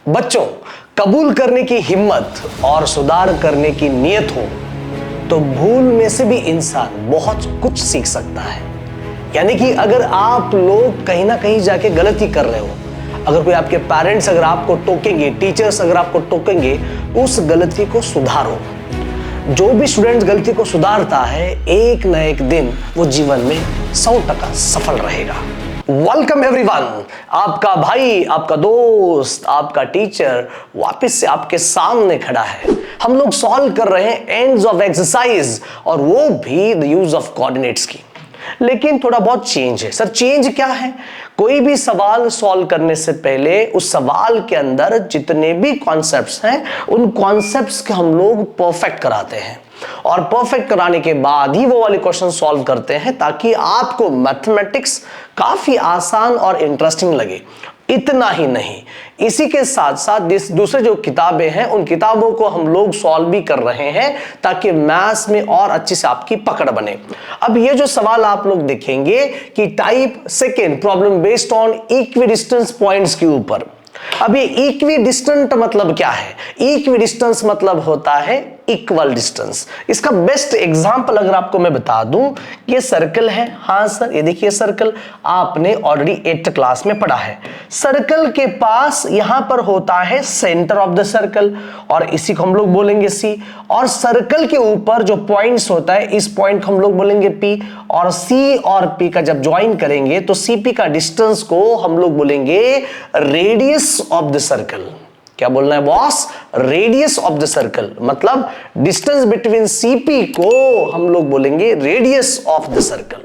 बच्चों, कबूल करने की हिम्मत और सुधार करने की नीयत हो तो भूल में से भी इंसान बहुत कुछ सीख सकता है। यानी कि अगर आप लोग कहीं ना कहीं जाके गलती कर रहे हो, अगर कोई आपके पेरेंट्स अगर आपको टोकेंगे, टीचर्स अगर आपको टोकेंगे, उस गलती को सुधारो। जो भी स्टूडेंट गलती को सुधारता है, एक न एक दिन वो जीवन में 100% सफल रहेगा। वेलकम एवरीवन, आपका भाई, आपका दोस्त, आपका टीचर वापस से आपके सामने खड़ा है। हम लोग सॉल्व कर रहे हैं एंड्स ऑफ एक्सरसाइज, और वो भी द यूज ऑफ कोऑर्डिनेट्स की। लेकिन थोड़ा बहुत चेंज है। सर चेंज क्या है? कोई भी सवाल सॉल्व करने से पहले उस सवाल के अंदर जितने भी कॉन्सेप्ट्स हैं, उन कॉन्सेप्ट्स के हम लोग परफेक्ट कराते हैं, और परफेक्ट कराने के बाद ही वो वाले क्वेश्चन सॉल्व करते हैं, ताकि आपको मैथमेटिक्स काफी आसान और इंटरेस्टिंग लगे। इतना ही नहीं, इसी के साथ साथ दूसरे जो किताबें हैं, उन किताबों को हम लोग सॉल्व भी कर रहे हैं, ताकि मैथ्स में और अच्छी से आपकी पकड़ बने। अब ये जो सवाल आप लोग देखेंगे कि type second, problem based on equidistance points के ऊपर। अब ये इक्विडिस्टेंट मतलब क्या है? इक्विडिस्टेंस मतलब होता है इक्वल डिस्टेंस। इसका बेस्ट एग्जांपल अगर आपको मैं बता दूं, ये सर्कल है। हाँ सर, ये देखिए सर्कल, आपने ऑलरेडी 8th क्लास में पढ़ा है। सर्कल के पास यहां पर होता है सेंटर ऑफ द सर्कल, और इसी को हम लोग बोलेंगे सी। और सर्कल के ऊपर जो पॉइंट्स होता है, इस पॉइंट को हम लोग बोलेंगे पी, और सी और पी का जब ज्वाइन करेंगे तो सीपी का डिस्टेंस को हम लोग बोलेंगे रेडियस ऑफ द सर्कल। क्या बोलना है boss? Radius of the circle, मतलब डिस्टेंस बिटवीन सीपी को हम लोग बोलेंगे रेडियस ऑफ द सर्कल।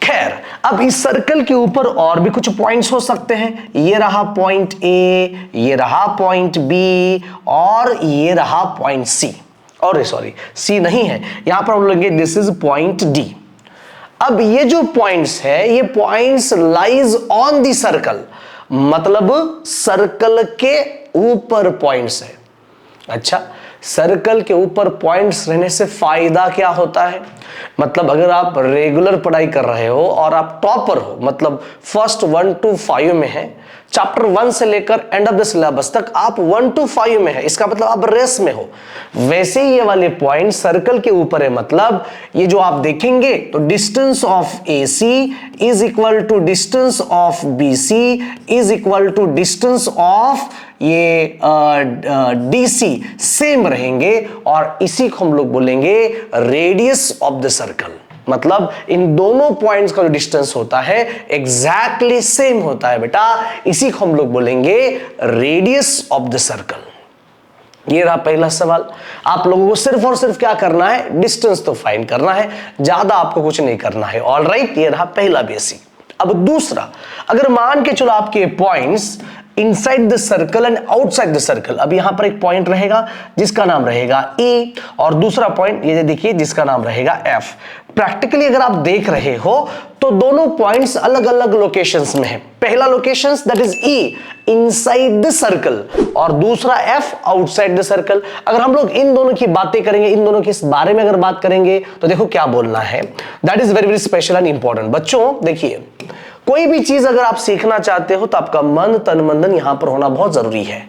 खैर, अब इस सर्कल के ऊपर और भी कुछ पॉइंट्स हो सकते हैं। ये रहा पॉइंट ए, ये रहा पॉइंट बी, और ये रहा पॉइंट सी। और सॉरी, सी नहीं है, यहां पर हम लेंगे दिस इज पॉइंट डी। अब ये जो पॉइंट्स है, ये points lies on the circle, मतलब सर्कल के ऊपर पॉइंट्स है। अच्छा, सर्कल के ऊपर पॉइंट्स रहने से फायदा क्या होता है? मतलब अगर आप रेगुलर पढ़ाई कर रहे हो और आप टॉपर हो, मतलब फर्स्ट 1 to 5 में है, चैप्टर 1 से लेकर एंड ऑफ द सिलेबस तक आप 1 to 5 में है, इसका मतलब आप रेस में हो। वैसे ही ये वाले पॉइंट सर्कल के ऊपर है, मतलब ये जो आप देखेंगे तो distance of AC is equal to distance of BC is equal to distance of ये DC सेम रहेंगे, और इसी को हम लोग बोलेंगे रेडियस ऑफ द सर्कल। मतलब इन दोनों पॉइंट्स का जो डिस्टेंस होता है एग्जैक्टली सेम होता है बेटा, इसी को हम लोग बोलेंगे रेडियस ऑफ द सर्कल। ये रहा पहला सवाल। आप लोगों को सिर्फ और सिर्फ क्या करना है? डिस्टेंस तो फाइंड करना है, ज्यादा आपको कुछ नहीं करना है। ऑलराइट, ये रहा पहला बेसिक। अब दूसरा, अगर मान के चलो आपके points inside the circle and outside the circle. अब यहां पर एक पॉइंट रहेगा जिसका नाम रहेगा E, और दूसरा पॉइंट ये देखिए जिसका नाम रहेगा F। प्रैक्टिकली अगर आप देख रहे हो तो दोनों पॉइंट्स अलग अलग लोकेशंस में है। पहला locations that is E inside the circle, और दूसरा F आउटसाइड द सर्कल। अगर हम लोग इन दोनों की बातें करेंगे, इन दोनों के बारे में अगर बात करेंगे, तो देखो क्या बोलना है, that is very very special and important. बच्चों देखिए, कोई भी चीज अगर आप सीखना चाहते हो तो आपका मन तन मन यहां पर होना बहुत जरूरी है।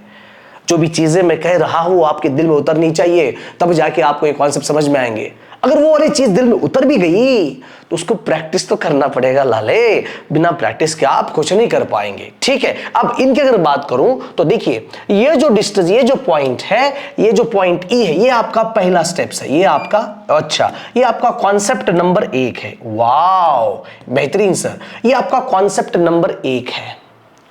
जो भी चीजें मैं कह रहा हूं आपके दिल में उतरनी चाहिए, तब जाके आपको ये कॉन्सेप्ट समझ में आएंगे। अगर वो वाली चीज दिल में उतर भी गई तो उसको प्रैक्टिस तो करना पड़ेगा लाले, बिना प्रैक्टिस के आप कुछ नहीं कर पाएंगे। ठीक है, अब इनकी अगर बात करूं तो देखिए, ये जो डिस्टेंस, ये जो पॉइंट है, ये जो पॉइंट E है, ये आपका पहला स्टेप्स है। ये आपका, अच्छा, ये आपका कॉन्सेप्ट नंबर 1 है। वाओ, बेहतरीन सर, ये आपका कॉन्सेप्ट नंबर 1 है।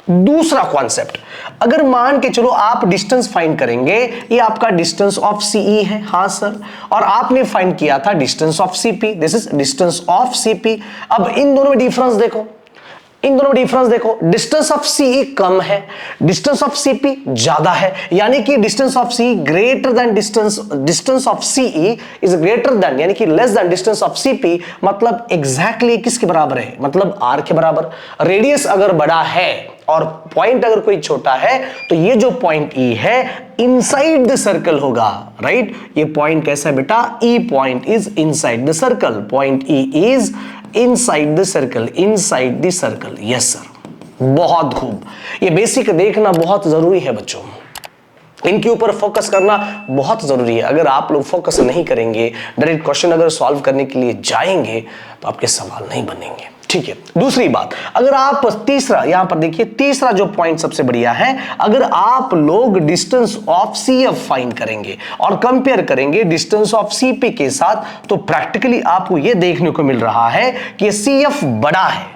दूसरा कॉन्सेप्ट, अगर मान के चलो आप डिस्टेंस फाइंड करेंगे, ये आपका डिस्टेंस ऑफ CE है। हाँ सर, और आपने फाइंड किया था distance of CP, this is distance of CP। अब इन दोनों में डिफरेंस देखो, इन दोनों में डिफरेंस देखो, डिस्टेंस ऑफ CE कम है, डिस्टेंस ऑफ CP ज्यादा है, यानी कि distance of CE greater than distance of CE is greater then, यानी कि less than distance of CP, मतलब एग्जैक्टली किसके बराबर है? मतलब R के बराबर। रेडियस अगर बड़ा है और पॉइंट अगर कोई छोटा है, तो ये जो पॉइंट E है इनसाइड द सर्कल होगा। राइट, ये पॉइंट कैसा है बेटा? E point is inside the circle, point E is inside the circle, inside the circle, yes sir। बहुत खूब, ये बेसिक देखना बहुत जरूरी है बच्चों, इनके ऊपर फोकस करना बहुत जरूरी है। अगर आप लोग फोकस नहीं करेंगे, डायरेक्ट क्वेश्चन अगर सॉल्व करने के लिए जाएंगे तो आपके सवाल नहीं बनेंगे। ठीक है, दूसरी बात, अगर आप तीसरा यहां पर देखिए, तीसरा जो पॉइंट सबसे बढ़िया है, अगर आप लोग डिस्टेंस ऑफ सीएफ फाइंड करेंगे और कंपेयर करेंगे डिस्टेंस ऑफ सीपी के साथ, तो प्रैक्टिकली आपको यह देखने को मिल रहा है कि सीएफ बड़ा है,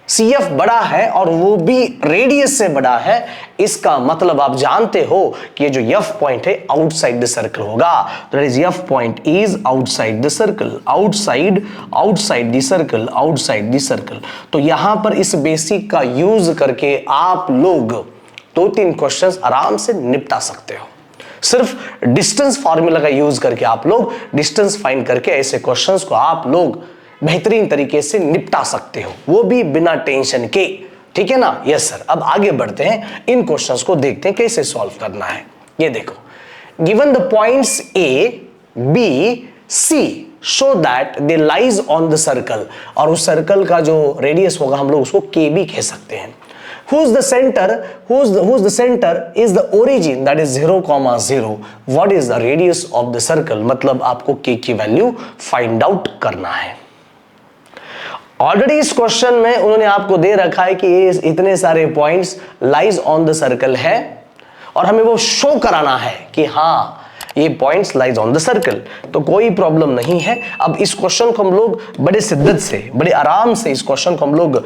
सीएफ बड़ा है और वो भी रेडियस से बड़ा है। इसका मतलब आप जानते हो कि ये जो एफ पॉइंट है आउटसाइड द सर्कल होगा। That is F point is outside the circle, outside the circle, outside the circle. तो यहां पर इस बेसिक का यूज करके आप लोग 2-3 क्वेश्चंस आराम से निपटा सकते हो। सिर्फ डिस्टेंस फॉर्मूला का यूज करके आप लोग डिस्टेंस फाइंड करके ऐसे क्वेश्चंस को आप लोग बेहतरीन तरीके से निपटा सकते हो, वो भी बिना टेंशन के। ठीक है ना? Yes sir. अब आगे बढ़ते हैं, इन क्वेश्चंस को देखते हैं कैसे सॉल्व करना है। ये देखो, given the points A B C show that they lies on the circle, और उस सर्कल का जो रेडियस होगा हम लोग उसको के भी कह सकते हैं। Who's the center? Who's the center is the origin, that is 0,0. What is the radius of the circle? मतलब आपको k की वैल्यू फाइंड आउट करना है। ऑलरेडी इस क्वेश्चन में उन्होंने आपको दे रखा है कि ये इतने सारे points lies on the circle है और हमें वो शो कराना है कि हाँ ये points lies on the circle. तो कोई प्रॉब्लम नहीं है। अब इस क्वेश्चन को हम लोग बड़े शिद्दत से, बड़े आराम से इस क्वेश्चन को हम लोग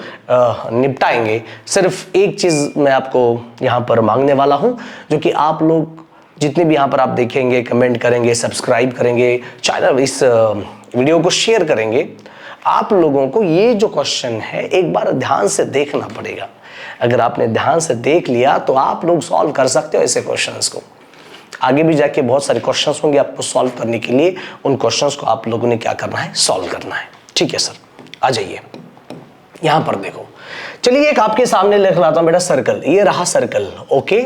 निपटाएंगे। सिर्फ एक चीज मैं आपको यहां पर मांगने वाला हूं, जो कि आप लोग जितने भी यहां पर आप देखेंगे, कमेंट करेंगे, सब्सक्राइब करेंगे, चैनल इस वीडियो को शेयर करेंगे, आप लोगों को ये जो क्वेश्चन है एक बार ध्यान से देखना पड़ेगा। अगर आपने ध्यान से देख लिया तो आप लोग सॉल्व कर सकते हो ऐसे क्वेश्चंस को। आगे भी जाके बहुत सारे क्वेश्चंस होंगे आपको सॉल्व करने के लिए, उन क्वेश्चंस को आप लोगों ने क्या करना है, सॉल्व करना है। ठीक है सर, आ जाइए यहां पर देखो। चलिए एक आपके सामने लिख रहा था बेटा सर्कल, ये रहा सर्कल, ओके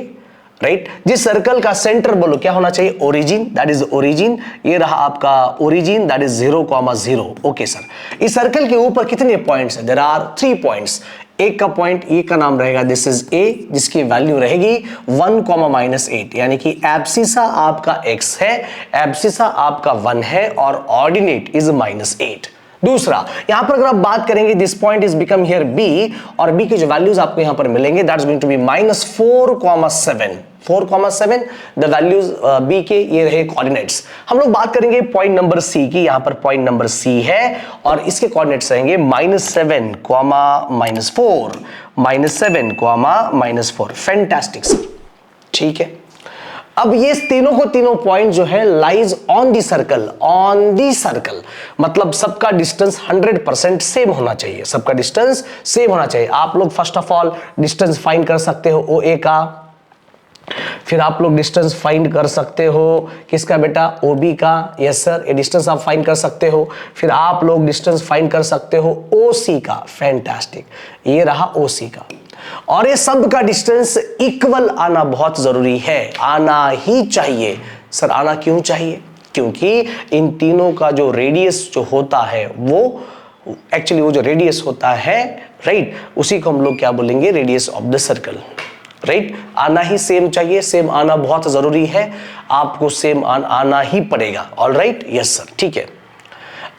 राइट। जिस सर्कल का सेंटर बोलो क्या होना चाहिए, ओरिजिन, दैट इज ओरिजिन। ये रहा आपका origin, that is 0,0, okay sir. इस सर्कल के ऊपर कितने पॉइंट्स हैं, देयर आर 3 पॉइंट्स। एक का पॉइंट ए का नाम रहेगा दिस इज ए, जिसकी वैल्यू रहेगी 1,-8, यानी कि एब्सिसा आपका x है, एब्सिसा आपका 1 है और ऑर्डिनेट इज -8। दूसरा, यहां पर अगर आप बात करेंगे this point is become here B, और बी की जो वैल्यूज आपको यहां पर मिलेंगे that's going to be -4,7, 4,7 the values B के ये रहे कोऑर्डिनेट्स। हम लोग बात करेंगे पॉइंट नंबर सी की, यहां पर पॉइंट नंबर सी है और इसके कोऑर्डिनेट्स रहेंगे -7, -4, -7, -4। फैंटास्टिक सर, ठीक है। अब ये तीनों को तीनों पॉइंट जो है lies on the circle, on the circle मतलब सबका डिस्टेंस 100% सेम होना चाहिए, सबका डिस्टेंस सेम होना चाहिए। आप लोग first of all distance find कर सकते हो ओ ए का, फिर आप लोग डिस्टेंस फाइंड कर सकते हो किसका बेटा, ओ बी का, यस सर, ये डिस्टेंस आप फाइंड कर सकते हो। फिर आप लोग डिस्टेंस फाइंड कर सकते हो ओ सी का, फैंटास्टिक, ये रहा ओ सी का। और ये सब का डिस्टेंस इक्वल आना बहुत जरूरी है, आना ही चाहिए। सर आना क्यों चाहिए? क्योंकि इन तीनों का जो रेडियस जो होता है वो एक्चुअली वो जो रेडियस होता है राइट, उसी को हम लोग क्या बोलेंगे, radius of the circle, right. आना ही सेम चाहिए, सेम आना बहुत जरूरी है, आपको सेम आना ही पड़ेगा। ऑल राइट, यस सर, ठीक है।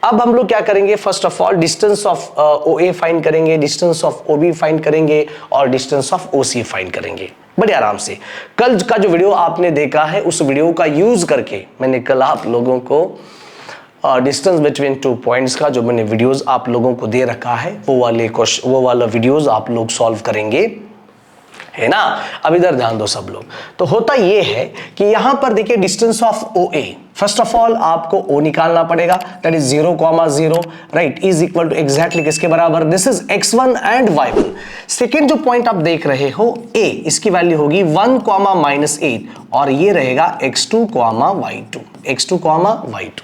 अब हम लोग क्या करेंगे, first of all distance of O A find करेंगे, distance of O B find करेंगे और distance of O C find करेंगे बड़े आराम से। कल का जो वीडियो आपने देखा है उस वीडियो का यूज करके मैंने कल आप लोगों को डिस्टेंस बिटवीन 2 पॉइंट्स का जो मैंने वीडियोस आप लोगों को दे रखा है वो वाला वीडियोस आप लोग सॉल्व करेंगे, है ना। अब इधर ध्यान दो सब लोग। तो होता ये है कि यहां पर देखिए distance of O A, first of all आपको ओ निकालना पड़ेगा, that is 0,0 right, is equal to exactly किसके बराबर, this is x1 and y1। Second जो पॉइंट आप देख रहे हो a, इसकी वैल्यू होगी 1,-8 और ये रहेगा x2, y2, x2, y2।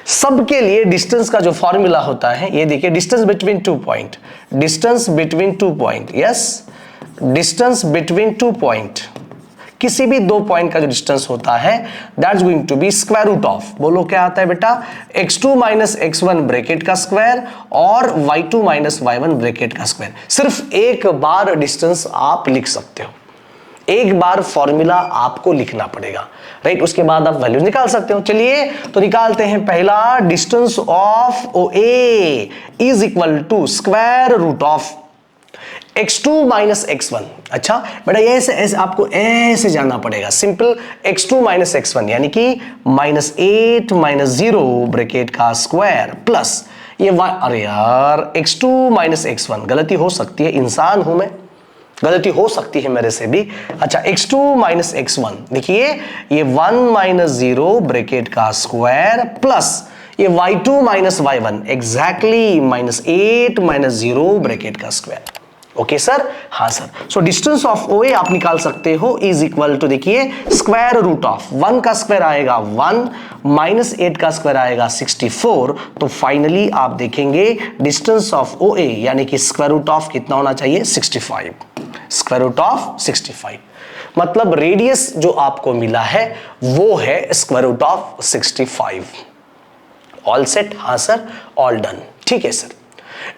सबके लिए डिस्टेंस का जो फॉर्मूला होता है ये देखिए, distance between 2 point, distance between 2 point, yes, distance between 2 point किसी भी दो पॉइंट का जो डिस्टेंस होता है that's going to be square root of, बोलो क्या आता है बेटा, x2 माइनस x1 ब्रैकेट का स्क्वायर और y2 माइनस y1 ब्रैकेट का स्क्वायर। सिर्फ एक बार डिस्टेंस आप लिख सकते हो, एक बार फॉर्मूला आपको लिखना पड़ेगा, राइट। उसके बाद आप वैल्यू निकाल सकते हो। चलिए तो निकालते हैं। पहला, distance of OA is equal to square root of x2 minus x1। अच्छा बेटा ऐसे आपको ऐसे जाना पड़ेगा, सिंपल x2 माइनस x1 यानी कि -8 माइनस 0 ब्रैकेट का स्क्वायर प्लस ये y, अरे यार x2 माइनस x1, गलती हो सकती है, इंसान हूं मैं, गलती हो सकती है मेरे से भी। अच्छा x2 माइनस x1, देखिए ये 1 माइनस 0 ब्रैकेट का स्क्वायर प्लस ये y2 minus y1 exactly -8 minus 0 bracket का स्क्वायर। ओके सर, हाँ sir. So distance of OA आप निकाल सकते हो इज इक्वल टू, देखिए स्क्वायर रूट ऑफ 1 का स्क्वायर आएगा 1 माइनस 8 का स्क्वायर आएगा 64। तो फाइनली आप देखेंगे डिस्टेंस ऑफ OA यानी कि स्क्वायर रूट ऑफ कितना होना चाहिए, 65, स्क्वायर रूट ऑफ 65। मतलब रेडियस जो आपको मिला है वो है square root of 65। All set, हाँ सर, ऑल डन, ठीक है सर।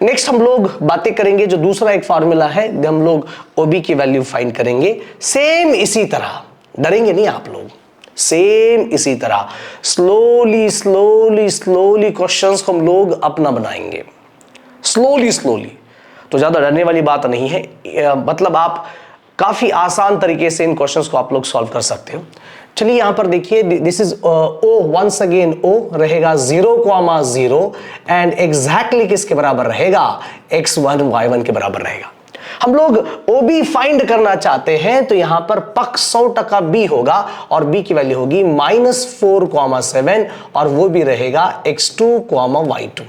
नेक्स्ट हम लोग बातें करेंगे जो दूसरा एक फॉर्मूला है, हम लोग OB की वैल्यू फाइंड करेंगे। सेम इसी तरह, डरेंगे नहीं आप लोग, सेम इसी तरह स्लोली स्लोली स्लोली क्वेश्चंस हम लोग अपना बनाएंगे, स्लोली स्लोली। तो ज्यादा डरने वाली बात नहीं है, मतलब आप काफी आसान तरीके से इन क्वेश्चंस को आप लोग सॉल्व कर सकते हो। चलिए यहां पर देखिए, this is O, once again O रहेगा 0,0 एंड एग्जैक्टली किसके बराबर रहेगा, x1 y1 के बराबर रहेगा। हम लोग OB फाइंड करना चाहते हैं तो यहां पर पक 100% B होगा और B की वैल्यू होगी -4,7 और वो भी रहेगा x2, y2।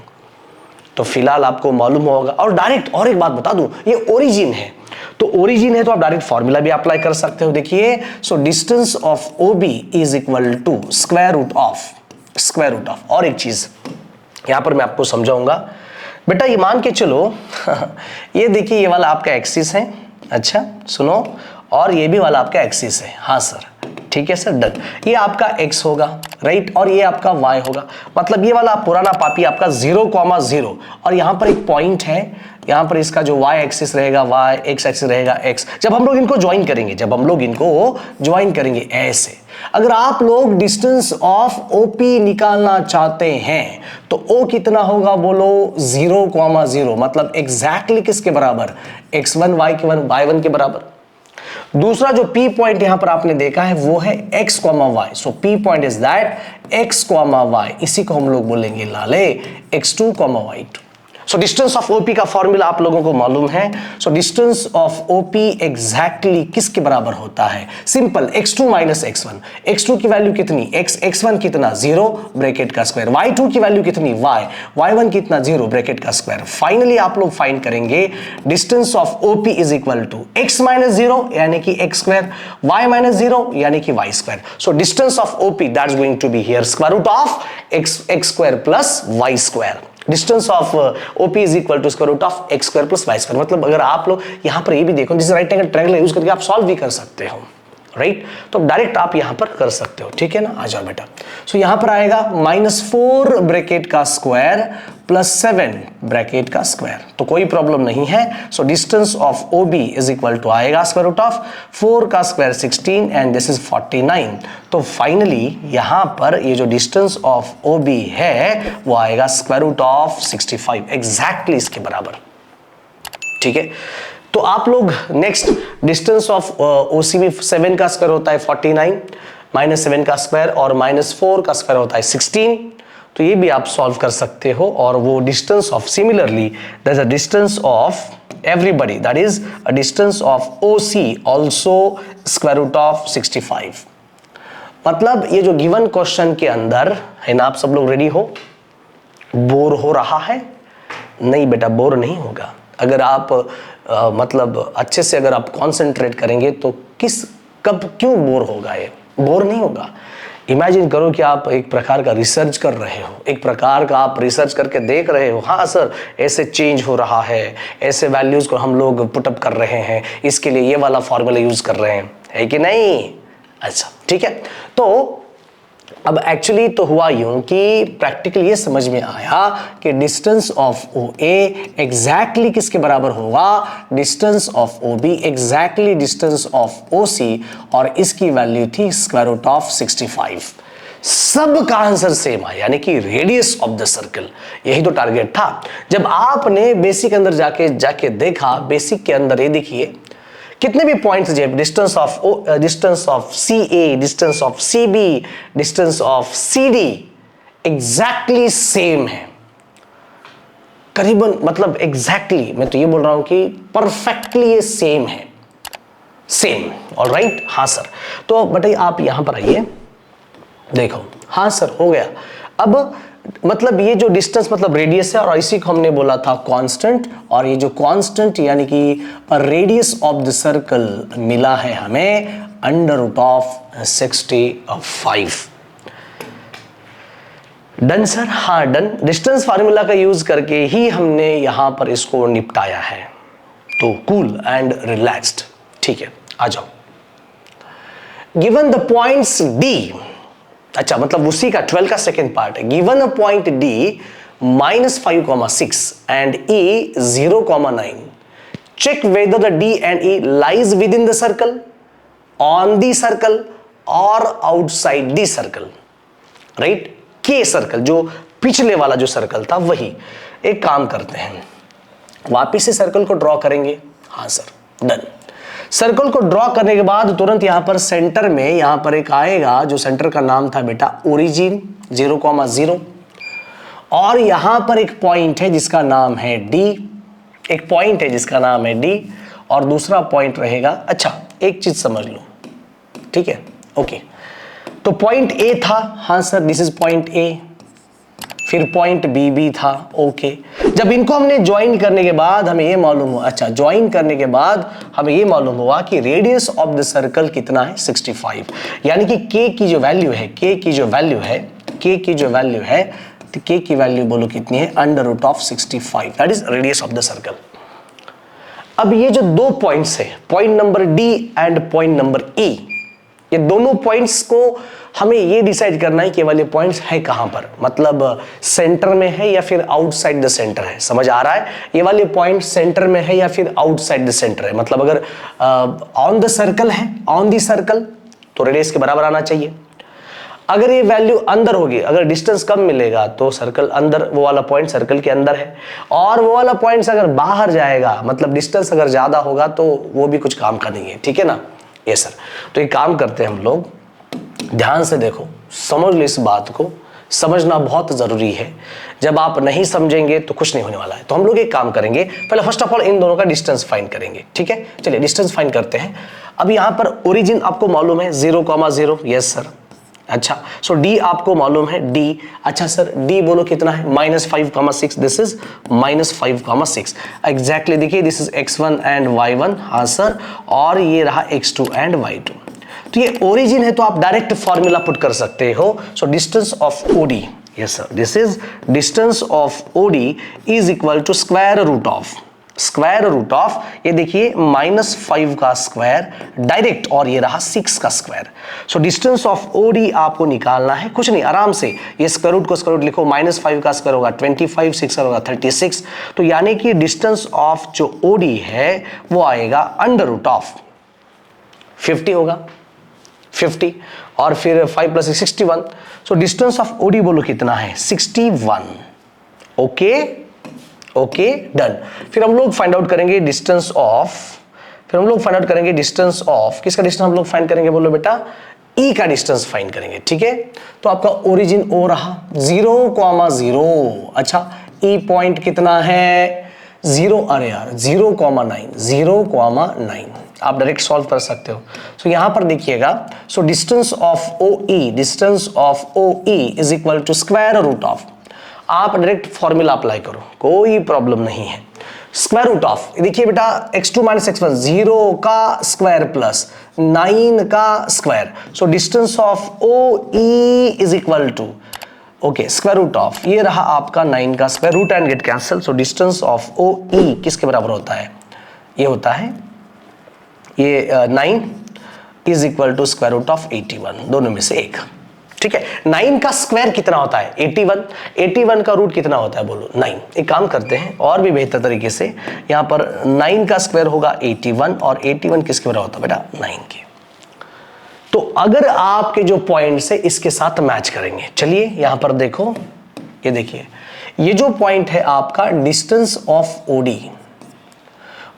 तो फिलहाल आपको मालूम होगा। और डायरेक्ट और एक बात बता दूं, ये ओरिजिन है, तो ओरिजिन है तो आप डायरेक्ट फॉर्मूला भी अप्लाई कर सकते हो। देखिए so distance of OB is equal to square root of. और एक चीज यहां पर मैं आपको समझाऊंगा बेटा, ये मान के चलो ये देखिए ये वाला आपका एक्सिस है, अच्छा सुनो, और ये भी वाला आपका एक्सिस है, हाँ सर, ठीक है सर, डन। ये आपका x होगा, राइट, और ये आपका y होगा। मतलब ये वाला पुराना पापी आपका 0,0 और यहां पर एक पॉइंट है, यहां पर इसका जो y एक्सिस रहेगा y, x एक्सिस रहेगा x। जब हम लोग इनको ज्वाइन करेंगे ऐसे, अगर आप लोग डिस्टेंस ऑफ OP निकालना चाहते हैं तो O कितना होगा, बोलो 0,0, मतलब एग्जैक्टली किसके बराबर, x1 y1 के बराबर। दूसरा जो P पॉइंट यहां पर आपने देखा है वो है x, y। So P point is that x, y, इसी को हम लोग बोलेंगे लाले x2, y2। So distance of OP का फॉर्मूला आप लोगों को मालूम है। So distance of OP exactly किसके बराबर होता है, simple x2 minus x1। x2 की वैल्यू कितनी x1 कितना 0 ब्रैकेट का स्क्वायर, y2 की वैल्यू कितनी y1 कितना 0 ब्रैकेट का स्क्वायर। फाइनली आप लोग फाइंड करेंगे distance of OP is equal to x minus 0 यानी कि x स्क्वायर, y माइनस 0 यानी कि y square. So distance of OP that's going to be here square root of x square plus y square. Distance of OP is equal to square root of x square plus y square. मतलब अगर आप लोग यहां पर ये भी देखो, जिस राइट एंगल ट्रायंगल यूज करके आप सॉल्व भी कर सकते हो, राइट, तो डायरेक्ट आप यहां पर कर सकते हो, ठीक है ना। आ जाओ बेटा। सो यहां पर आएगा -4 ब्रैकेट का स्क्वायर प्लस 7 ब्रैकेट का स्क्वायर, तो कोई प्रॉब्लम नहीं है। So distance of OB is equal to आएगा स्क्वायर रूट ऑफ 4 का स्क्वायर 16 एंड दिस इज 49। तो फाइनली यहां पर ये जो डिस्टेंस ऑफ OB है वो आएगा स्क्वायर रूट ऑफ 65, एग्जैक्टली इसके बराबर, ठीक है। तो आप लोग नेक्स्ट डिस्टेंस ऑफ OC में 7 का स्क्वायर होता है 49, -7 का स्क्वायर और -4 का स्क्वायर होता है 16, तो ये भी आप सॉल्व कर सकते हो। और वो distance of similarly that is a distance of everybody, that is a distance of OC also square root of 65। मतलब ये जो गिवन क्वेश्चन के अंदर है ना, आप सब लोग रेडी हो, बोर हो रहा है? नहीं बेटा, बोर नहीं होगा। अगर आप मतलब अच्छे से अगर आप कंसंट्रेट करेंगे तो कब क्यों बोर होगा, ये बोर नहीं होगा। इमेजिन करो कि आप एक प्रकार का रिसर्च कर रहे हो, एक प्रकार का आप रिसर्च करके देख रहे हो, हाँ सर ऐसे चेंज हो रहा है, ऐसे वैल्यूज को हम लोग पुटअप कर रहे हैं, इसके लिए ये वाला फॉर्मूला यूज कर रहे हैं, है कि नहीं। अच्छा ठीक है, तो अब एक्चुअली तो हुआ यूं कि प्रैक्टिकली ये समझ में आया कि distance of O A exactly किसके बराबर होगा, distance of O B exactly distance of O C, और इसकी वैल्यू थी स्क्वायर रूट ऑफ 65। सब का आंसर सेम है, यानी कि रेडियस ऑफ द सर्कल, यही तो टारगेट था। जब आपने बेसिक अंदर जाके देखा, बेसिक के अंदर ये देखिए कितने भी पॉइंट्स जो distance of C A, distance of C B, distance of C D exactly same है, करीबन, मतलब एग्जैक्टली, मैं तो ये बोल रहा हूं कि परफेक्टली ये सेम है, सेम। ऑलराइट, हाँ सर, तो बताइए आप यहां पर आइए, देखो, हाँ सर हो गया। अब मतलब ये जो डिस्टेंस मतलब रेडियस है, और इसी को हमने बोला था कांस्टेंट, और ये जो कांस्टेंट यानी कि रेडियस ऑफ द सर्कल मिला है हमें under root of 65। Done sir, हाँ डन। डिस्टेंस फार्मूला का यूज करके ही हमने यहां पर इसको निपटाया है, तो कूल एंड रिलैक्स्ड। ठीक है, आ जाओ। गिवन द पॉइंट्स डी, अच्छा मतलब उसी का 12 का सेकेंड पार्ट है। Given a point D -5,6 and E 0,9, check whether the D and E lies within the circle, on the circle और आउटसाइड द सर्कल। राइट, के सर्कल जो पिछले वाला जो सर्कल था वही। एक काम करते हैं, वापिस से सर्कल को ड्रॉ करेंगे। हाँ सर, डन। सर्कल को ड्रॉ करने के बाद तुरंत यहां पर सेंटर में यहां पर एक आएगा, जो सेंटर का नाम था बेटा ओरिजिन 0,0, और यहां पर एक पॉइंट है जिसका नाम है डी, एक पॉइंट है जिसका नाम है डी, और दूसरा पॉइंट रहेगा। अच्छा एक चीज समझ लो, ठीक है, ओके, तो पॉइंट ए था, हाँ sir this is point A, फिर पॉइंट बी भी था, ओके। जब इनको हमने ज्वाइन करने के बाद हमें ये मालूम हुआ, अच्छा ज्वाइन करने के बाद हमें ये मालूम हुआ कि रेडियस ऑफ द सर्कल कितना है 65, यानी कि के की जो वैल्यू है, के की जो वैल्यू है, के की जो वैल्यू है, तो के की वैल्यू बोलो कितनी है, under root of 65, that is radius of the circle. अब ये जो दो पॉइंट्स है, point number D and point number E, ये दोनों पॉइंट्स को हमें ये डिसाइड करना है कि वाले पॉइंट्स है कहां पर, मतलब सेंटर में है या फिर आउटसाइड द सेंटर है। समझ आ रहा है, ये वाले पॉइंट सेंटर में है या फिर आउटसाइड द सेंटर है। मतलब अगर ऑन द सर्कल है, ऑन द सर्कल, तो रेडियस के बराबर आना चाहिए। अगर ये वैल्यू अंदर होगी, अगर डिस्टेंस कम मिलेगा तो सर्कल अंदर, वो वाला पॉइंट सर्कल के अंदर है, और वो वाला पॉइंट अगर बाहर जाएगा, मतलब डिस्टेंस अगर ज्यादा होगा, तो वो भी कुछ काम का नहीं है। ठीक है ना, ये सर। तो एक काम करते हैं हम लोग, ध्यान से देखो, समझ लो, इस बात को समझना बहुत जरूरी है। जब आप नहीं समझेंगे तो कुछ नहीं होने वाला है। तो हम लोग एक काम करेंगे, पहले फर्स्ट ऑफ ऑल इन दोनों का डिस्टेंस फाइंड करेंगे। ठीक है, चलिए डिस्टेंस फाइंड करते हैं। अब यहां पर ओरिजिन आपको मालूम है 0,0, यस सर। अच्छा, सो डी आपको मालूम है डी, अच्छा सर डी बोलो कितना है, -5,6, दिस इज -5,6 एग्जैक्टली। देखिए this is x1 and y1, हाँ सर, और ये रहा x2 एंड y2। तो ये ओरिजिन है, तो आप डायरेक्ट फॉर्मूला पुट कर सकते हो। So distance of OD, yes sir, this is distance of OD is equal to square root of, ये देखिए -5 का स्क्वायर डायरेक्ट, और ये रहा 6 का square. So distance of OD आपको निकालना है, कुछ नहीं, आराम से ये स्क्वायर रूट को स्क्वायर रूट लिखो, -5 का स्क्वायर होगा 25, 6 होगा 36। तो यानी कि डिस्टेंस ऑफ जो ओडी है वो आएगा अंडर रूट ऑफ 50 होगा, 50, और फिर 5 + 6 61। सो डिस्टेंस ऑफ ओडी बोलो कितना है, 61। Okay done. फिर हम लोग फाइंड आउट करेंगे डिस्टेंस ऑफ, किसका डिस्टेंस हम लोग फाइंड करेंगे, बोलो बेटा ई का डिस्टेंस फाइंड करेंगे। ठीक है, तो आपका ओरिजिन ओ रहा 0,0, अच्छा ई पॉइंट कितना है 0, अरे यार 0,9, आप डायरेक्ट सॉल्व कर सकते हो। सो यहां पर देखिएगा, so distance of O E is equal to square root of, आप डायरेक्ट फॉर्मूला अप्लाई करो, कोई प्रॉब्लम नहीं है। स्क्वायर रूट ऑफ, देखिए बेटा x2 - x1, 0 का स्क्वायर प्लस 9 का square. So distance of O E is equal to, okay, square root of, ये रहा आपका 9 का square, root and get cancel. So distance of O E किसके बराबर होता है, ये होता है ये 9 is equal to square root of 81, दोनों में से एक। ठीक है, 9 का स्क्वायर कितना होता है? 81। 81 का रूट कितना होता है बोलो? 9। एक काम करते हैं और भी बेहतर तरीके से, यहां पर 9 का स्क्वायर होगा 81 और 81 किसके बराबर होता है बेटा? 9 के। तो अगर आपके जो पॉइंट्स है इसके साथ मैच करेंगे, चलिए यहां पर देखो, ये देखिए, ये जो पॉइंट है आपका डिस्टेंस ऑफ ओडी,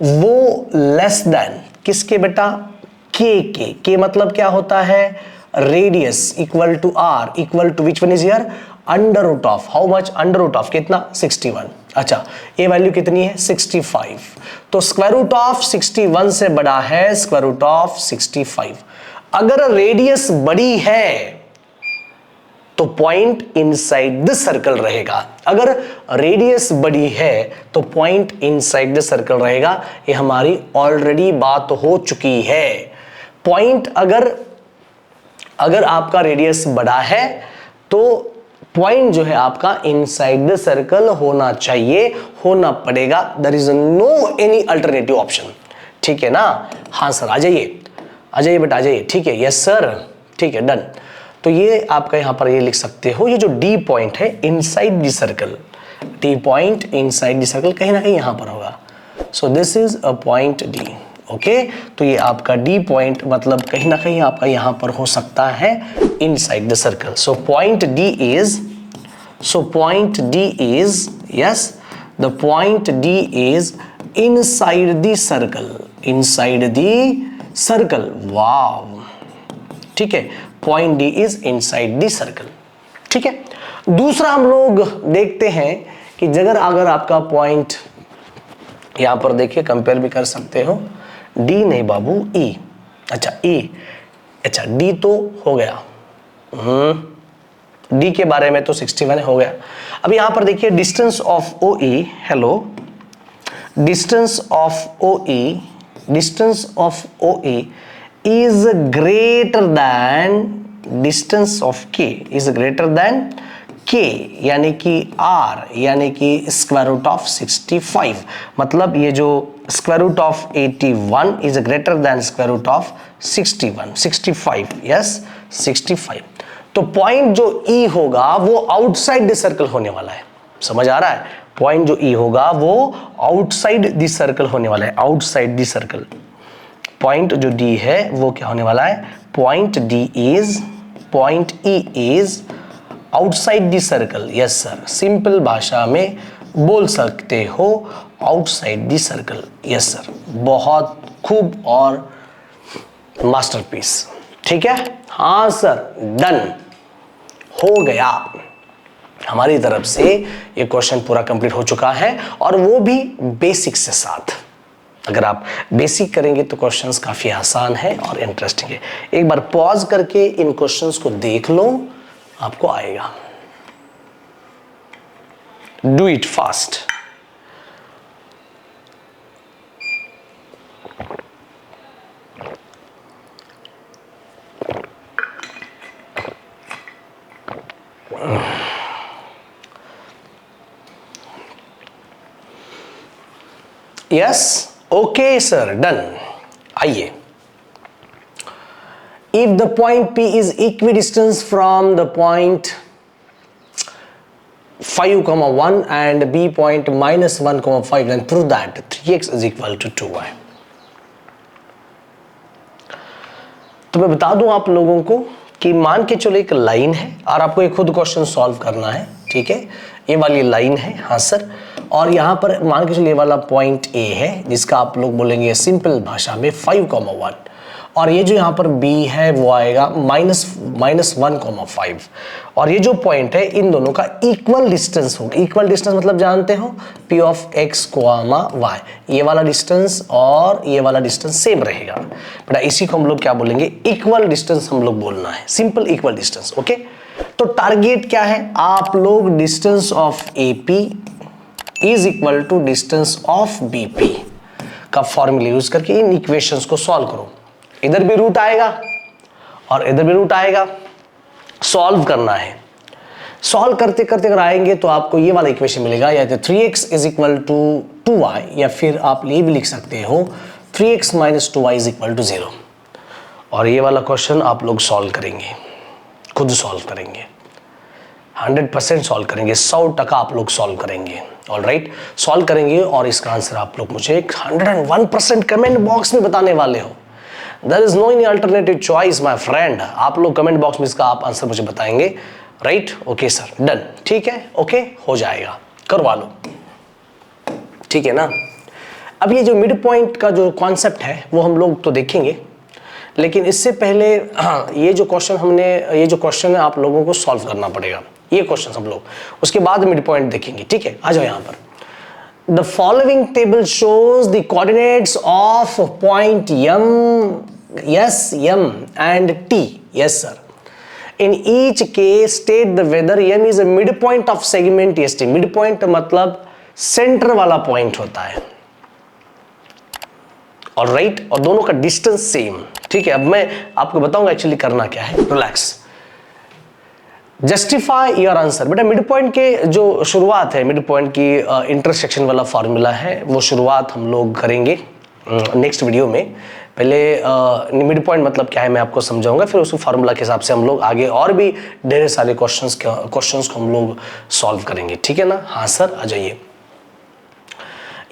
वो लेस देन किसके बेटा? के मतलब क्या होता है? Radius equal to R equal to which one is here? Under root of, how much? Under root of कितना? 61। अच्छा, ये वैल्यू कितनी है? 65। तो स्क्वायर रूट ऑफ 61 से बड़ा है स्क्वायर रूट ऑफ 65। अगर रेडियस बड़ी है तो पॉइंट इनसाइड द सर्कल रहेगा। अगर रेडियस बड़ी है तो पॉइंट इनसाइड द सर्कल रहेगा। ये हमारी ऑलरेडी बात हो चुकी है। पॉइंट अगर आपका रेडियस बड़ा है तो पॉइंट जो है आपका इनसाइड द सर्कल होना चाहिए, होना पड़ेगा। There is no any alternative option. ठीक है ना? हाँ सर, आ जाइए बेटा, आ जाइए। ठीक है, यस सर, ठीक है, डन। तो ये आपका यहां पर ये लिख सकते हो, ये जो डी पॉइंट है inside the circle, D point inside the circle कहीं ना कहीं यहां पर होगा। So this is a point D. Okay, तो ये आपका डी पॉइंट मतलब कहीं ना कहीं आपका यहां पर हो सकता है inside the circle. So point D is yes, the point D is inside the circle, wow. ठीक है, point D is inside the circle. ठीक है, दूसरा हम लोग देखते हैं कि अगर आपका पॉइंट यहां पर देखिए, कंपेयर भी कर सकते हो, डी नहीं बाबू, ई। अच्छा, ई, अच्छा डी तो हो गया, डी के बारे में तो 61 हो गया। अब यहां पर देखिए distance of O E, hello, distance of O E is greater than distance of k, is greater than k, यानी कि r, यानी कि स्क्वायर रूट ऑफ 65। मतलब ये जो square root of 81 is greater than square root of 65, yes 65। तो point जो E होगा वो आउटसाइड द सर्कल होने वाला है। समझ आ रहा है? पॉइंट जो E होगा वो आउटसाइड द सर्कल होने वाला है, आउटसाइड द सर्कल। पॉइंट जो D है वो क्या होने वाला है? Point E is outside the circle. Yes sir, simple भाषा में बोल सकते हो outside the circle. Yes sir, बहुत खूब और मास्टरपीस। ठीक है, हाँ सर, डन हो गया। हमारी तरफ से ये क्वेश्चन पूरा कंप्लीट हो चुका है और वो भी बेसिक से साथ। अगर आप बेसिक करेंगे तो क्वेश्चंस काफी आसान है और इंटरेस्टिंग है। एक बार पॉज करके इन क्वेश्चंस को देख लो, आपको आएगा। Do it fast. Yes, okay sir, done. आइए, if the point P is equidistant from the point 5,1 and B point -1,5, then prove that 3x is equal to 2y। तो मैं बता दूं आप लोगों को कि मान के चलो एक लाइन है और आपको एक खुद क्वेश्चन सॉल्व करना है। ठीक है, ये वाली लाइन है, हाँ सर, और यहाँ पर मान के चलिए ये वाला पॉइंट A है जिसका आप लोग बोलेंगे सिंपल भाषा में 5,1, और ये जो यहाँ पर B है वो आएगा -1,5, और ये जो पॉइंट है इन दोनों का इक्वल डिस्टेंस होगा। इक्वल डिस्टेंस मतलब जानते हो P of x, y, ये वाला डिस्टेंस और ये वाला डिस्टेंस सेम रहेगा बेटा। इसी को हम लोग क्या बोलेंगे? इक्वल डिस्टेंस हम लोग बोलना है, सिंपल इक्वल डिस्टेंस। ओके, तो टारगेट क्या है? आप लोग distance of AP is equal to distance of BP का फॉर्मूला यूज करके इन इक्वेशंस को सॉल्व करो। इधर भी रूट आएगा और इधर भी रूट आएगा, सॉल्व करना है। सॉल्व करते करते अगर आएंगे तो आपको ये वाला इक्वेशन मिलेगा, या तो 3x is equal to 2y, या फिर आप ये भी लिख सकते हो 3x - 2y is equal to 0। और ये वाला क्वेश्चन आप लोग सॉल्व करेंगे, खुद सॉल्व करेंगे, 100% सॉल्व करेंगे, 100% आप लोग सॉल्व करेंगे। ऑलराइट, सॉल्व करेंगे और इसका आंसर आप लोग मुझे 101% कमेंट बॉक्स में बताने वाले हो। There is no any alternative choice my friend. आप लोग कमेंट बॉक्स में इसका आप आंसर मुझे बताएंगे। राइट, ओके सर, डन, ठीक है, ओके, हो जाएगा, करवा लो, ठीक है ना। अब ये जो मिड पॉइंट का जो कॉन्सेप्ट है वो हम लोग तो देखेंगे, लेकिन इससे पहले ये जो क्वेश्चन है आप लोगों को सॉल्व करना पड़ेगा, ये क्वेश्चन हम लोग, उसके बाद मिड पॉइंट देखेंगे, ठीक है। आ जाओ यहाँ पर। The following table shows the coordinates of point S M and T. Yes sir. In each case state the whether M is a mid point of segment S T. Mid point मतलब centre वाला point होता है, alright, और दोनों का distance same, ठीक है। अब मैं आपको बताऊंगा एक्चुअली करना क्या है, रिलैक्स। Justify your answer. बेटा मिड पॉइंट के जो शुरुआत है, मिड पॉइंट की इंटरसेक्शन वाला फॉर्मूला है, वो शुरुआत हम लोग करेंगे नेक्स्ट वीडियो में। पहले मिड पॉइंट मतलब क्या है मैं आपको समझाऊंगा, फिर उस फार्मूला के हिसाब से हम लोग आगे और भी ढेर सारे क्वेश्चंस को हम लोग सॉल्व करेंगे, ठीक है ना। हाँ सर, आ जाइए।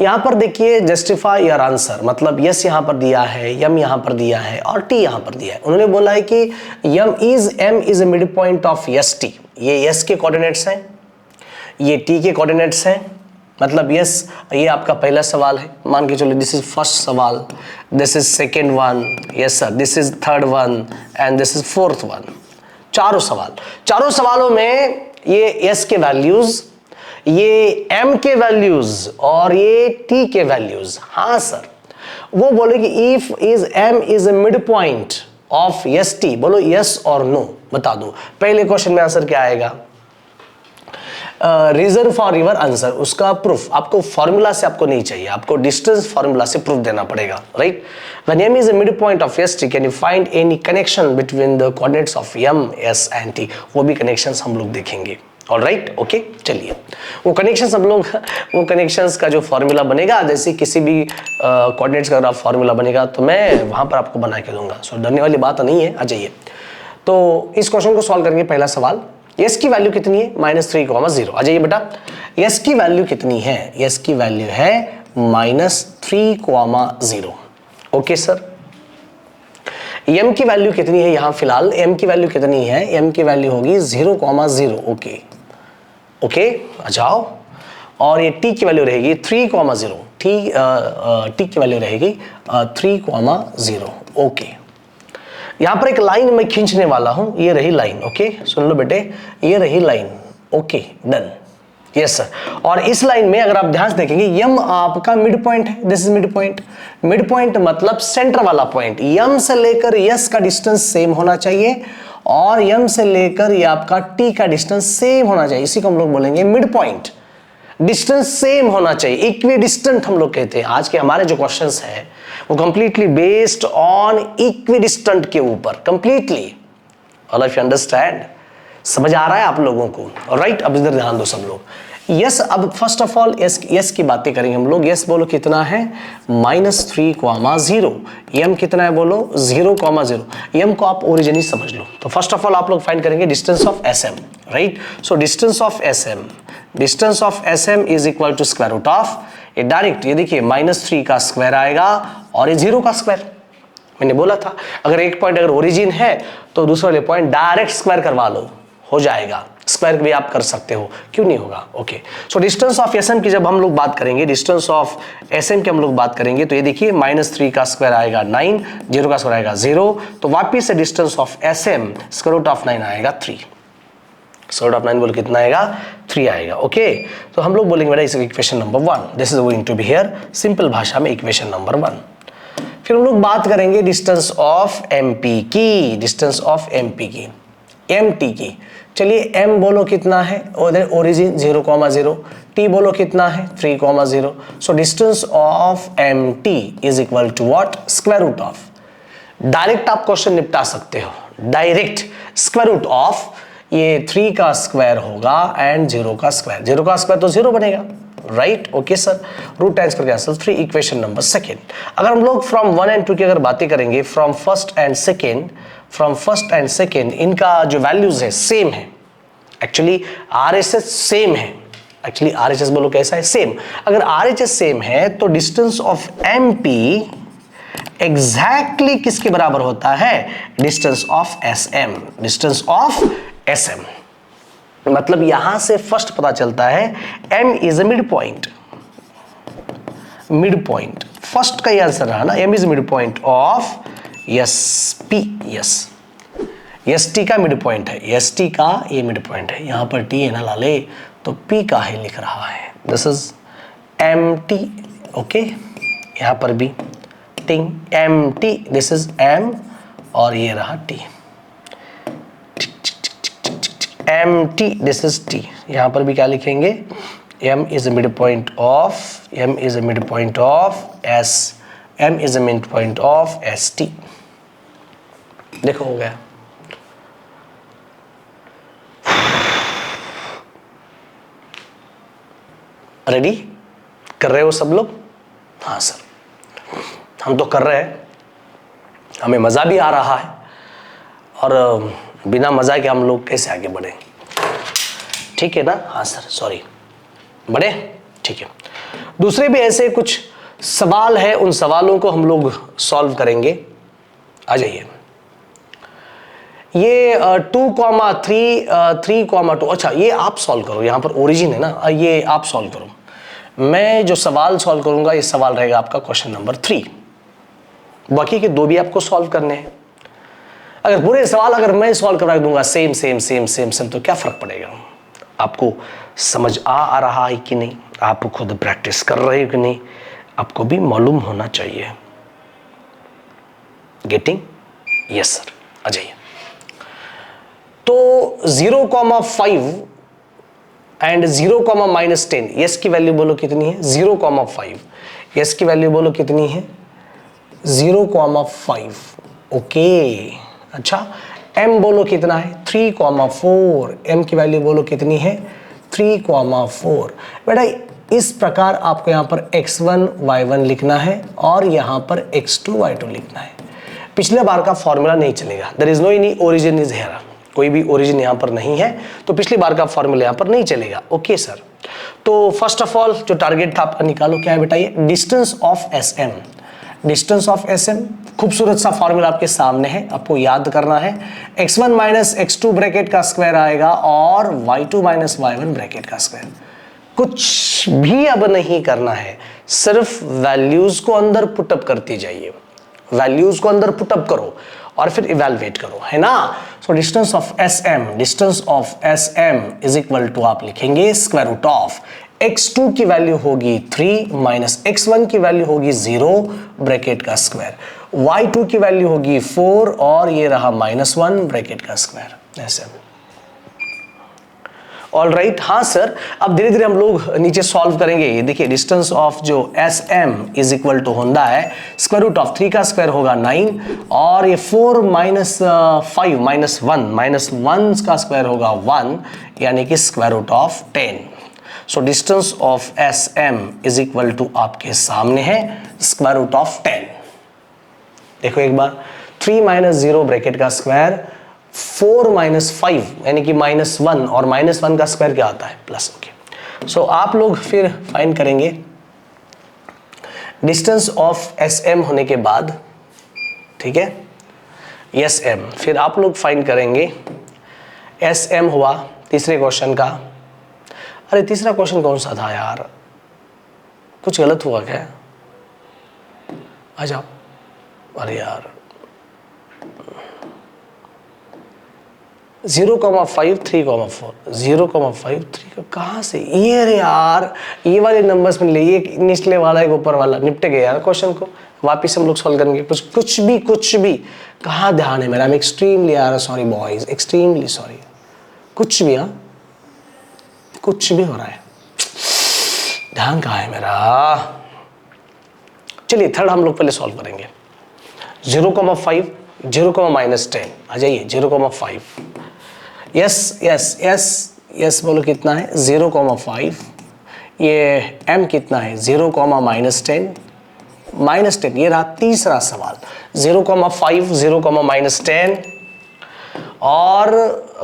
यहां पर देखिए, जस्टिफाई योर आंसर मतलब यस यहां पर दिया है, यम यहां पर दिया है और टी यहां पर दिया है। उन्होंने बोला है कि M is a mid point of S T. ये यस के कोऑर्डिनेट्स हैं, ये टी के कोऑर्डिनेट्स हैं, मतलब यस, ये आपका पहला सवाल है, मान के चलो दिस इज फर्स्ट सवाल, this is second one, yes sir, this is third one and this is fourth one. चारों सवालों में ये यस के वैल्यूज, ये m के वैल्यूज और ये t के वैल्यूज। हाँ सर, वो बोले कि if is m is a mid point of S T, बोलो यस और नो, बता दो। पहले क्वेश्चन में आंसर क्या आएगा, रीजन फॉर योर आंसर, उसका प्रूफ आपको फॉर्मूला से आपको नहीं चाहिए, आपको डिस्टेंस फॉर्मूला से प्रूफ देना पड़ेगा, right. When m is a mid point of S T can you find any connection between the coordinates of m, s and t। वो भी कनेक्शंस हम लोग देखेंगे, ऑलराइट, ओके। चलिए, वो कनेक्शंस हम लोग, वो कनेक्शंस का जो फॉर्मूला बनेगा, जैसे किसी भी कोऑर्डिनेट्स का अगर फॉर्मूला बनेगा तो मैं वहां पर आपको बना के दूंगा, सो डरने वाली बात नहीं है। आ जाइए, तो इस क्वेश्चन को सॉल्व करेंगे। पहला सवाल, यस की वैल्यू कितनी है, -3,0। आ जाइए बेटा, यस की वैल्यू कितनी है, यस की वैल्यू है -3,0। Okay sir. m की वैल्यू कितनी है, यहां फिलहाल m की वैल्यू कितनी है, m की वैल्यू होगी 0,0। ओके ओके, आ जाओ। और ये t की वैल्यू रहेगी 3,0। t की वैल्यू रहेगी 3,0। ओके, यहां पर एक लाइन मैं खींचने वाला हूं, ये रही लाइन। ओके, सुन लो बेटे, ये रही line. Okay, done, yes sir. और इस लाइन में अगर आप ध्यान से देखेंगे, यम आपका मिड पॉइंट है, this is mid point. Mid point मतलब सेंटर वाला पॉइंट। यम से लेकर यस का डिस्टेंस सेम होना चाहिए और यम से लेकर ये आपका टी का डिस्टेंस सेम होना चाहिए, इसी को हम लोग बोलेंगे मिड पॉइंट। डिस्टेंस सेम होना चाहिए, इक्वी डिस्टेंट हम लोग कहते हैं। आज के हमारे जो क्वेश्चंस है वो completely based on equi distant के ऊपर, completely. All of you understand, समझ आ रहा है आप लोगों को, राइट। अब इधर ध्यान दो सब लोग। यस, अब फर्स्ट ऑफ ऑल यस की बातें करेंगे हम लोग। यस बोलो कितना है, -3,0। यम कितना है बोलो, 0,0। यम को आप ओरिजिन ही समझ लो। तो फर्स्ट ऑफ ऑल आप लोग फाइंड करेंगे distance of S M, right. So distance of S M is equal to square root of, ये डायरेक्ट, ये देखिए -3 का स्क्वायर आएगा और ये 0 का स्क्वायर। मैंने बोला था अगर एक पॉइंट अगर ओरिजिन है तो दूसरे वाले पॉइंट डायरेक्ट स्क्वायर करवा लो, हो जाएगा। स्क्वायर भी आप कर सकते हो, क्यों नहीं होगा। Okay, so distance of SM की जब हम लोग बात करेंगे, डिस्टेंस ऑफ एसएम की हम लोग बात करेंगे, तो ये देखिए -3 का स्क्वायर आएगा 9, 0 का स्क्वायर आएगा 0, तो वापिस से distance of SM square root of 9 आएगा 3। स्क्वायर रूट ऑफ 9 बोल कितना आएगा, 3 आएगा। ओके, तो हम लोग बोलेंगे बेटा इस equation number 1, this is going to be here, simple भाषा में इक्वेशन नंबर 1। फिर हम लोग बात करेंगे डिस्टेंस ऑफ एमपी की, डिस्टेंस ऑफ एमपी की, एमटी की। चलिए m बोलो कितना है, उधर ओरिजिन 0,0, t बोलो कितना है 3,0। So distance of mt is equal to what, square root of. Direct आप क्वेश्चन निपटा सकते हो, डायरेक्ट स्क्वायर रूट ऑफ ये 3 का स्क्वायर होगा एंड 0 का स्क्वायर। 0 का स्क्वायर तो 0 बनेगा, right, okay sir. Root times करके आंसर 3, इक्वेशन नंबर सेकेंड। अगर हम लोग फ्रॉम 1 एंड 2 की अगर बातें करेंगे, फ्रॉम फर्स्ट एंड सेकेंड इनका जो वैल्यूज है सेम है। एक्चुअली RHS सेम है, एक्चुअली RHS बोलो कैसा है, सेम। अगर RHS सेम है तो डिस्टेंस ऑफ MP एग्जैक्टली किसके बराबर होता है, distance of SM, distance of SM। मतलब यहां से फर्स्ट पता चलता है M is a mid point, mid point first का ही आंसर रहा ना, M is mid point of SP, yes T का मिड पॉइंट है, ST का ये मिड पॉइंट है। यहां पर T है ना लाले, तो P का ही लिख रहा है, दिस इज MT, ओके। यहां पर भी टिंग MT, दिस इज M और ये रहा T, MT, this is T। यहां पर भी क्या लिखेंगे, M is a midpoint of S, M is a midpoint of ST। देखो हो गया। रेडी कर रहे हो सब लोग? हाँ सर, हम तो कर रहे हैं, हमें मजा भी आ रहा है, और बिना मजा के हम लोग कैसे आगे बढ़े, ठीक है ना? हाँ सर, सॉरी, बढ़े, ठीक है। दूसरे भी ऐसे कुछ सवाल है, उन सवालों को हम लोग सॉल्व करेंगे। आ जाइए। ये 2,3, 3,2, अच्छा ये आप सॉल्व करो, यहाँ पर ओरिजिन है ना, ये आप सॉल्व करो। मैं जो सवाल सॉल्व करूंगा ये सवाल रहेगा आपका क्वेश्चन नंबर 3, बाकी के 2 भी आपको सॉल्व करने हैं। अगर पूरे सवाल अगर मैं सॉल्व करवा दूंगा same same same same same, तो क्या फर्क पड़ेगा? आपको समझ आ रहा है कि नहीं, आप खुद प्रैक्टिस कर रहे हो कि नहीं, आपको भी मालूम होना चाहिए। गेटिंग? यस सर, आ जाइए। तो 0,5 एंड 0,-10, यस की वैल्यू बोलो कितनी है, 0,5, यस की वैल्यू बोलो कितनी है, 0,5, ओके। अच्छा, m बोलो कितना है, 3,4, m की वैल्यू बोलो कितनी है, 3,4। बेटा इस प्रकार आपको यहां पर x1 y1 लिखना है और यहां पर x2 y2 लिखना है। पिछले बार का फॉर्मूला नहीं चलेगा, there is no any origin is here, कोई भी ओरिजिन यहां पर नहीं है, तो पिछली बार का फॉर्मूला यहां पर नहीं चलेगा, ओके सर। तो फर्स्ट ऑफ ऑल जो टारगेट था आपका निकालो, क्या है बेटा, ये distance of SM, distance of SM, खूबसूरत सा फॉर्मूला आपके सामने है, आपको याद करना है। x1 माइनस x2 ब्रैकेट का स्क्वायर आएगा और y2 माइनस y1 ब्रैकेट का स्क्वायर। कुछ भी अब नहीं करना है, सिर्फ वैल्यूज को अंदर पुटअप करती जाइए, वैल्यूज को अंदर पुटअप करो और फिर इवैल्यूएट करो, है ना। So distance of SM is equal to आप लिखेंगे स्क्वायर रूट ऑफ x2 की वैल्यू होगी 3 माइनस x1 की वैल्यू होगी 0 ब्रैकेट का स्क्वायर, y2 की वैल्यू होगी 4 और ये रहा -1 ब्रैकेट का स्क्वायर, ऐसे। ऑल राइट, हाँ सर। अब धीरे धीरे हम लोग नीचे सॉल्व करेंगे। ये देखिए डिस्टेंस ऑफ जो SM इज इक्वल टू होता है स्क्वायर रूट ऑफ 3 का स्क्वायर होगा 9 और ये 4 माइनस 5 -1 का स्क्वायर होगा 1, यानी कि square root of 10। So distance of SM is equal to आपके सामने है स्क्वायर रूट ऑफ 10। देखो एक बार, 3 माइनस 0 ब्रैकेट का स्क्वायर, 4 माइनस 5 यानी कि -1 और -1 का स्क्वायर क्या आता है, प्लस, ओके। सो आप लोग फिर फाइंड करेंगे डिस्टेंस ऑफ SM होने के बाद, ठीक है, SM, फिर आप लोग फाइंड करेंगे SM हुआ तीसरे क्वेश्चन का। अरे तीसरा क्वेश्चन कौन सा था यार, कुछ गलत हुआ क्या? आ जाओ, अरे यार 0,5 3,4 0,5 3 कहाँ से ये, अरे यार ये वाले नंबर्स में ले, ये निचले वाला एक ऊपर वाला, निपटे गए यार क्वेश्चन को। वापिस हम लोग सॉल्व करेंगे। कुछ भी कहाँ ध्यान है मेरा, I'm एक्सट्रीमली यार सॉरी बॉयज, एक्सट्रीमली सॉरी, कुछ भी, हाँ कुछ भी हो रहा है, ध्यान कहाँ है मेरा। चलिए थर्ड हम लोग पहले सॉल्व करेंगे। 0,5 0,-10 आ जाइए, 0,5, यस बोलो कितना है, 0,5, ये m कितना है 0, -10 -10। ये रहा तीसरा सवाल 0,5 0,-10 और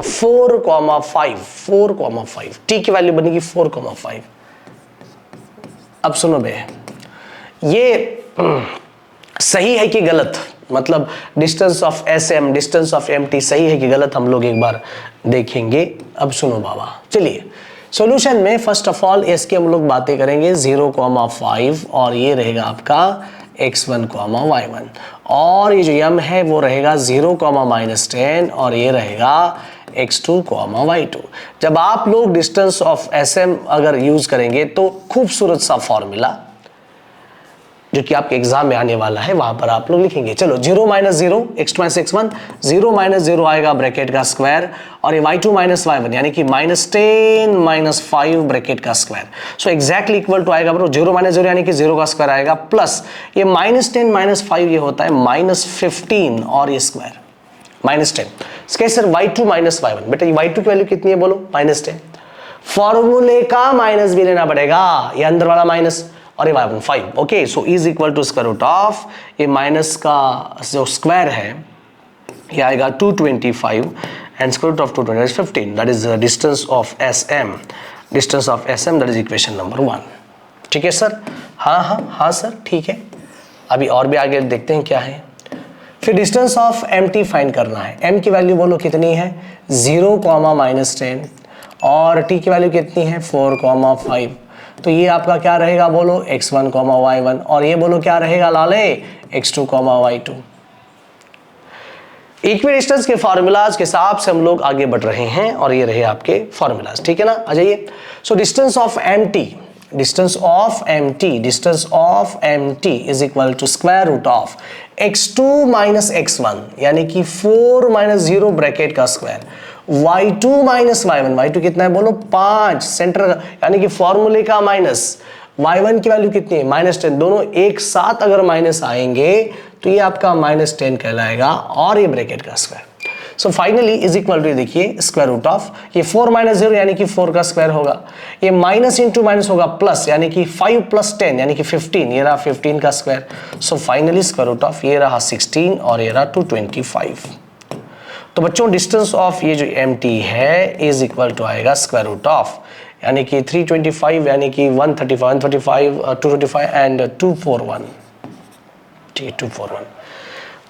4,5 t की वैल्यू बनेगी 4,5। अब सुनो बे, ये सही है कि गलत, मतलब distance of SM, distance of MT सही है कि गलत, हम लोग एक बार देखेंगे। अब सुनो बाबा, चलिए सॉल्यूशन में फर्स्ट ऑफ ऑल इसकी हम लोग बातें करेंगे 0,5 और ये रहेगा आपका x1, y1 और ये जो m है वो रहेगा 0,-10 और ये रहेगा x2, y2। जब आप लोग डिस्टेंस ऑफ SM अगर यूज करेंगे तो खूबसूरत सा फॉर्मूला जो कि आपके एग्जाम में आने वाला है वहां पर आप लोग लिखेंगे। चलो 0 - 0 x2 - x1, 0 - 0 आएगा ब्रैकेट का स्क्वायर और ये y2 - y1 यानी कि -10 - 5 ब्रैकेट का square. So exactly equal to आएगा ब्रो 0 - 0 यानी कि 0 का स्क्वायर आएगा प्लस ये -10 - 5 ये होता है -15 और ये स्क्वायर -10। कैसे सर y2 - y1? बेटा ये y2 की वैल्यू कितनी है बोलो -10। फॉर्मूले का माइनस भी लेना पड़ेगा, ये अंदर वाला माइनस और ये y1 5। Okay, so is equal to square root of ये माइनस का जो स्क्वायर है ये आएगा 225 and square root of 220 is 15। That is distance of SM, distance of SM, that is equation number 1। ठीक है सर? हाँ सर, ठीक है। अभी और भी आगे देखते हैं क्या है। फिर डिस्टेंस ऑफ MT फाइंड करना है। M की वैल्यू बोलो कितनी है 0, -10 और T की वैल्यू कितनी है 4,5। तो ये आपका क्या रहेगा बोलो x1, y1 और ये बोलो क्या रहेगा लाले x2, y2। इक्विडिस्टेंस के फार्मूलाज के हिसाब से हम लोग आगे बढ़ रहे हैं और ये रहे आपके फार्मूलाज। ठीक है ना, आ जाइए। So distance of MT, distance of MT is equal to square root of x2 - x1 यानी कि 4 - 0 ब्रैकेट का स्क्वायर, y2 - y1, y2 कितना है बोलो 5 सेंटर यानी कि फॉर्मूले का माइनस, y1 की वैल्यू कितनी है -10। दोनों एक साथ अगर माइनस आएंगे तो ये आपका -10 कहलाएगा और ये ब्रैकेट का square. So finally is equal to देखिए स्क्वायर रूट ऑफ ये 4 - 0 यानी कि 4 का स्क्वायर होगा, ये माइनस इंटू माइनस होगा प्लस यानी कि 5 + 10 यानी कि 15, ये रहा 15 का square. So finally square root of ये रहा 16 और ये रहा 225। तो बच्चों डिस्टेंस ऑफ ये जो MT है इज इक्वल टू आएगा स्क्वायर रूट ऑफ यानी कि 325 यानी कि 135 225 एंड 241। ठीक है 241।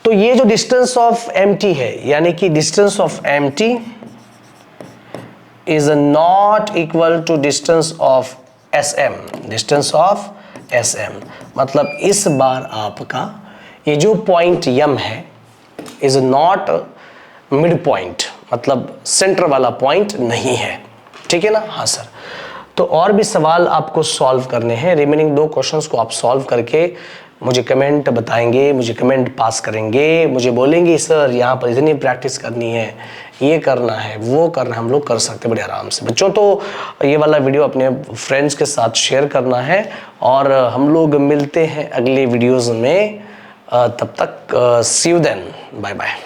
तो ये जो डिस्टेंस ऑफ MT है यानी कि distance of MT is not equal to distance of SM, distance of SM मतलब इस बार आपका ये जो पॉइंट M है इज नॉट मिड पॉइंट, मतलब सेंटर वाला पॉइंट नहीं है। ठीक है ना? हाँ सर। तो और भी सवाल आपको सॉल्व करने हैं, रिमेनिंग 2 क्वेश्चंस को आप सॉल्व करके मुझे कमेंट बताएंगे, मुझे कमेंट पास करेंगे, मुझे बोलेंगे सर यहाँ पर इतनी प्रैक्टिस करनी है, ये करना है, वो करना है, हम लोग कर सकते हैं बड़े आराम से। बच्चों तो ये वाला वीडियो अपने फ्रेंड्स के साथ शेयर करना है और हम लोग मिलते हैं अगले वीडियोज़ में। तब तक सी यू देन, बाय बाय।